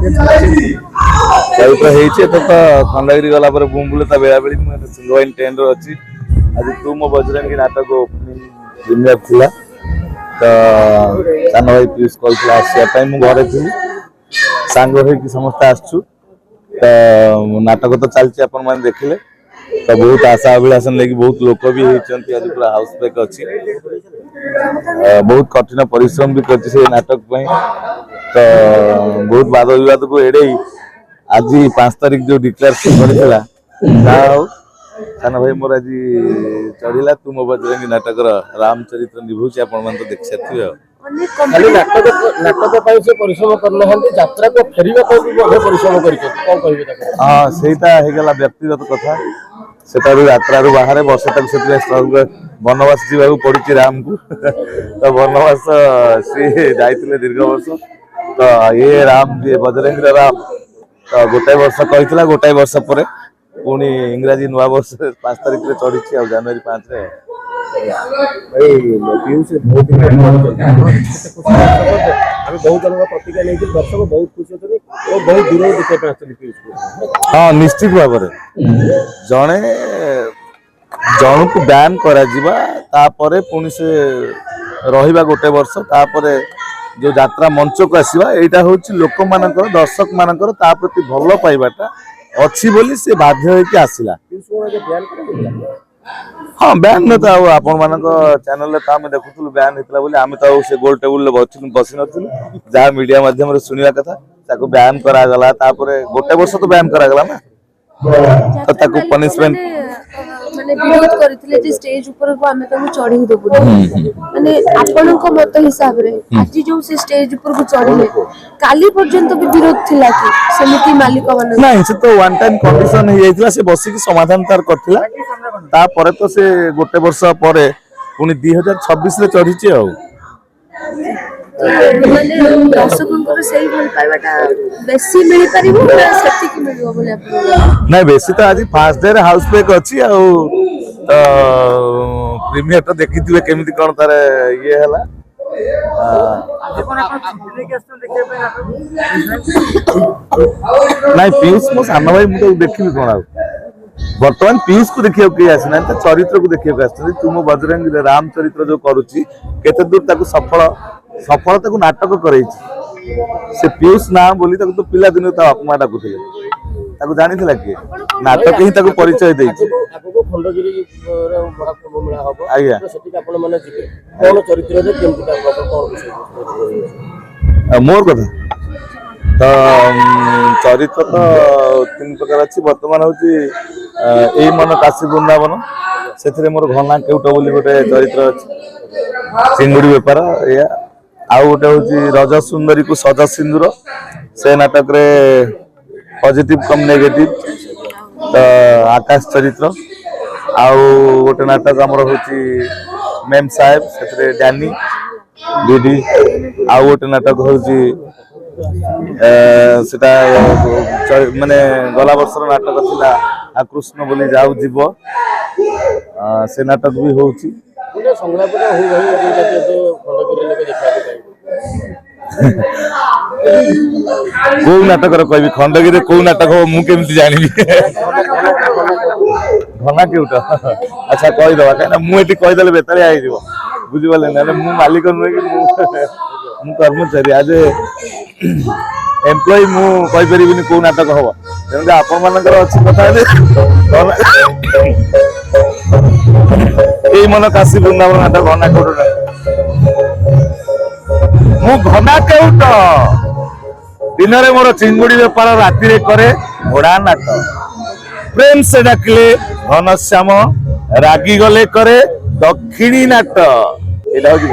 चरित्र होती तो खंडगिरी गला बुम्बुले बेला बेली सिंगवाइन ट्रेन अच्छी आज तू मो बजरंगी नाटक ओपनिंग प्रीमियर थिला तो सान भाई पीयूष कल आसापी मुझे घरे थी सांग हो समस्त आसचु तो नाटक तो चलती आपण मैंने देखिले तो बहुत आशा अभिलाषण लेकिन बहुत लोक भी होती आज पूरा हाउस पैक अच्छी बहुत कठिन परिश्रम भी कर नाटक तो बहुत वाद विवाद को एड़े आज 5 तारीख जो डिक्लेरेशन कर सान भाई मोर आज चढ़ला तू मो बजरंगी नाटक रामचरित्र निभूची आपण मन तो देख साथी खाली नाटक से परिश्रम करना यात्रा को फेरिया परिश्रम कर हाँ सेटा हेगला व्यक्तिगत कथा सेटा यात्रा बाहर वर्ष तक से वनवास जीवा पड़ी राम को तो वनवास सी जाइए दीर्घ वर्ष तो ये राम बजरंगी राम तो गोटाए वर्ष कहला गोटाए वर्ष पर पुणी इंग्राजी नुआ वर्ष 5 तारीख में चढ़ी आ जनवरी 5 रे बहुत जन प्रतिक्रिया नहीं दर्शक बहुत खुशी होते और बहुत दूर देखा हाँ निश्चित भाव जड़े जन को बैन कर पुणी से रहा गोटे वर्ष तापर जो यात्रा मंच को आसवा यहाँ हूँ लोक मान दर्शक मान प्रति भल पाइबाटा अच्छी बोली से बाध्य होके आसला हाँ बैन न तो आपण मान चैनल तो आम देखुलु बैन होता बोली आम तो से गोल टेबुल बस नथिलु जहाँ मीडिया माध्यम शुणा कथा बैन करागला गोटे वर्ष तो बैन करागला ना तो ताकू पनिशमेंट माने विरोध करथिले जे स्टेज ऊपर को हमें तो चढ़ी देबु माने आपन को मत हिसाब रे आज जो से स्टेज ऊपर को चढ़ले काली पर्यंत भी विरोध थिला कि समिति मालिक मन नहीं से तो वन टाइम कंडीशन हे जाइतला से बसी की समाधान तार करथिला ता परे तो से गोटे वर्ष परे पुनी 2026 रे चढ़ीची आ माने दर्शकों सही भल पाइबाटा बेसी मिल परिबो ना सेति की मिलबो बोले अपन नहीं बेसी तो आज फर्स्ट डे रे हाउस पैक अछि आ तो प्रीमियर तो देखिथिबे केमिति कोन तार ये हला नहीं पीयूष मो सान भाई मु तो देखिबी कोन आ वर्तमान पीयूष को देखियो के आसना तो चरित्र को देखियो आसते तुम बजरंगी राम चरित्र जो करुच्ची केते दूर ताकू सफलता को नाटक कर से पीयूष ना बोली तो पिला दिन अपमा डाकुले जानी किए नाटक ही परिचय दे मोर कथा तो चरित्र तो 3 प्रकार अच्छी बर्तमान हूँ मन काशी वृंदावन से मोर घना केउट बोली गोटे चरित्र अच्छी चिंगुड़ी बेपार या आउ गोटे हूँ रज सुंदरी को सज सिंदूर से नाटक रे पॉजिटिव कम नेगेटिव तो आकाश चरित्र आउ गोटे नाटक आमर हूँ मेम साहेब से डैनी दीदी आउ गोटे नाटक हूँ सेटा माने गला वर्षर नाटक थिला कृष्ण बोली जाऊ जीव से नाटक भी होउची को नाटक कहबी खंडगिरी को नाटक हो मु केमती जानिबी घना केउट अच्छा कहि दवा काना मु एटी कहि देले बेतारे आइ जीव बुझि बोले ना मु मालिक नुहे कि मु कर्मचारी आज एम्प्लॉय मु कहि परिबिनी को नाटक हबो तेनु आपण मानकर अछि कथा ए मन काशी वृंदावन नाटक घना केउट मु घना केउट दिन रे मोर चिंगुड़ी बेपार राति रे करे घोड़ा नाटक प्रेम से डाकिले घनश्याम रागी गले करे दक्षिणी नाटक एटा होची